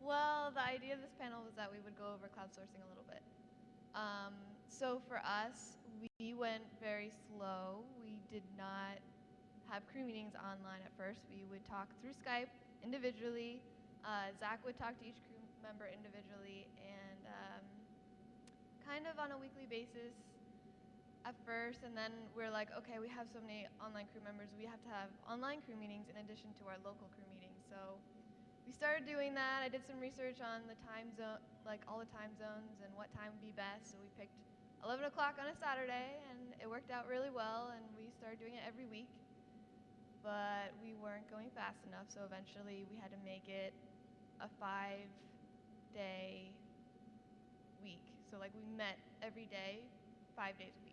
Well, the idea of this panel was that we would go over cloud sourcing a little bit. So for us, we went very slow. We did not have crew meetings online at first. We would talk through Skype individually. Zach would talk to each crew member individually, and kind of on a weekly basis at first, and then we're like, okay, we have so many online crew members, we have to have online crew meetings in addition to our local crew meetings. So we started doing that. I did some research on the time zone, like all the time zones and what time would be best. So we picked 11 o'clock on a Saturday, and it worked out really well, and we started doing it every week. But we weren't going fast enough, so eventually we had to make it a 5-day week. So like we met every day, 5 days a week.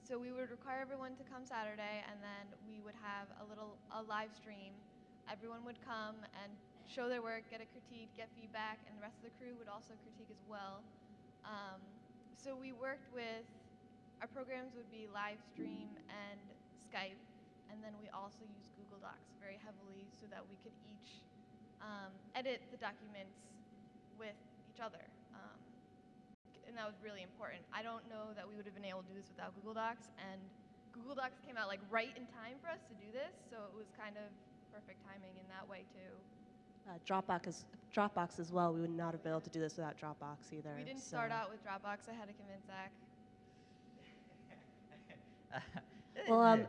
So we would require everyone to come Saturday, and then we would have a live stream. Everyone would come and show their work, get a critique, get feedback, and the rest of the crew would also critique as well. So we worked with, our programs would be live stream and Skype, and then we also used Google Docs very heavily so that we could each edit the documents with each other. And that was really important. I don't know that we would have been able to do this without Google Docs, and Google Docs came out like right in time for us to do this, so it was kind of perfect timing in that way too. Dropbox as well. We would not have been able to do this without Dropbox either. We didn't start out with Dropbox. I had to convince Zach. Well,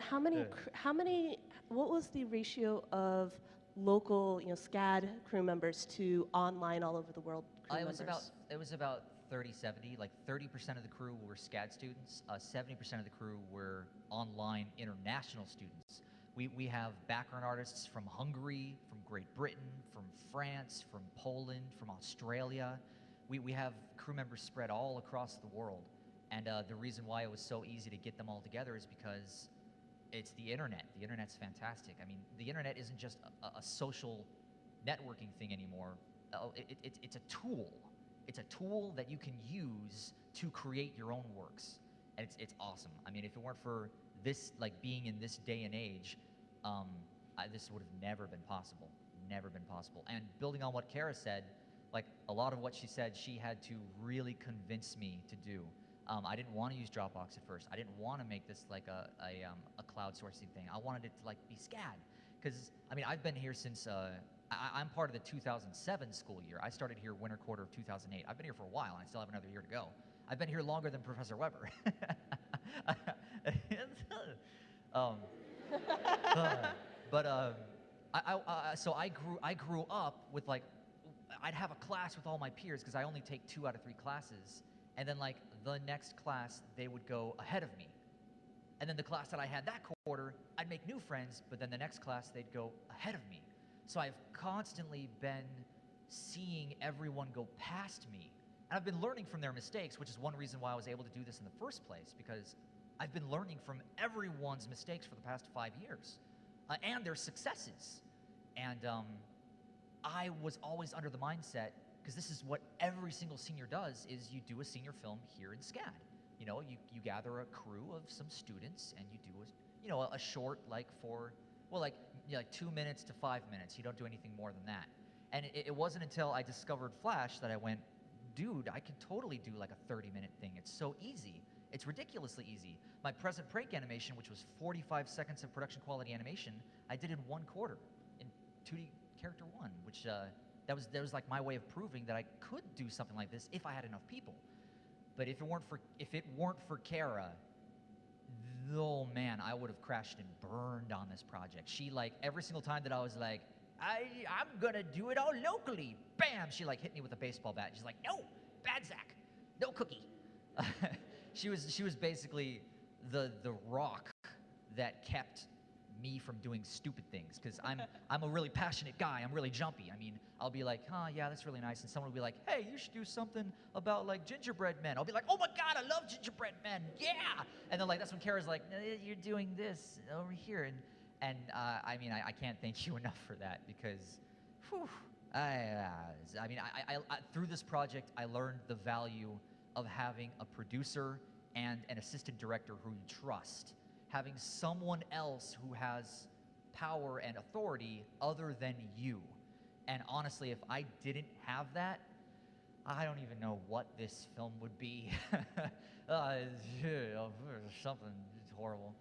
what was the ratio of local, SCAD crew members to online all over the world crew members? It was about 30-70, like 30% of the crew were SCAD students, 70% of the crew were online international students. We have background artists from Hungary, from Great Britain, from France, from Poland, from Australia. We have crew members spread all across the world. And the reason why it was so easy to get them all together is because it's the internet. The internet's fantastic. I mean, the internet isn't just a social networking thing anymore. It's a tool. It's a tool that you can use to create your own works. And it's awesome. I mean, if it weren't for this, like being in this day and age, this would have never been possible. Never been possible. And building on what Cara said, like a lot of what she said, she had to really convince me to do. I didn't want to use Dropbox at first. I didn't want to make this like a cloud sourcing thing. I wanted it to like be SCAD. Because, I mean, I've been here since, I'm part of the 2007 school year. I started here winter quarter of 2008. I've been here for a while, and I still have another year to go. I've been here longer than Professor Weber. So I grew up with like, I'd have a class with all my peers because I only take 2 out of 3 classes. And then like the next class, they would go ahead of me. And then the class that I had that quarter, I'd make new friends, but then the next class, they'd go ahead of me. So I've constantly been seeing everyone go past me. And I've been learning from their mistakes, which is one reason why I was able to do this in the first place, because I've been learning from everyone's mistakes for the past 5 years, and their successes. And I was always under the mindset, because this is what every single senior does, is you do a senior film here in SCAD. You know, you gather a crew of some students, and you do a short, like 2 minutes to 5 minutes. You don't do anything more than that. And it wasn't until I discovered Flash that I went, dude, I can totally do like a 30-minute thing. It's so easy. It's ridiculously easy. My present prank animation, which was 45 seconds of production quality animation, I did in 1 quarter in 2D character 1, which that was like my way of proving that I could do something like this if I had enough people. But if it weren't for Cara, oh man, I would have crashed and burned on this project. She, like, every single time that I was like, I'm gonna do it all locally, bam, she like hit me with a baseball bat. She's like, no, bad Zach, no cookie. She was basically the rock that kept me from doing stupid things, because I'm a really passionate guy. I'm really jumpy. I mean, I'll be like, oh yeah, that's really nice, and someone will be like, hey, you should do something about like gingerbread men. I'll be like, oh my god, I love gingerbread men, yeah. And then like that's when Cara's like, no, you're doing this over here, and I mean, I can't thank you enough for that, because whew, I through this project I learned the value of having a producer and an assistant director who you trust. Having someone else who has power and authority other than you. And honestly, if I didn't have that, I don't even know what this film would be. Something horrible.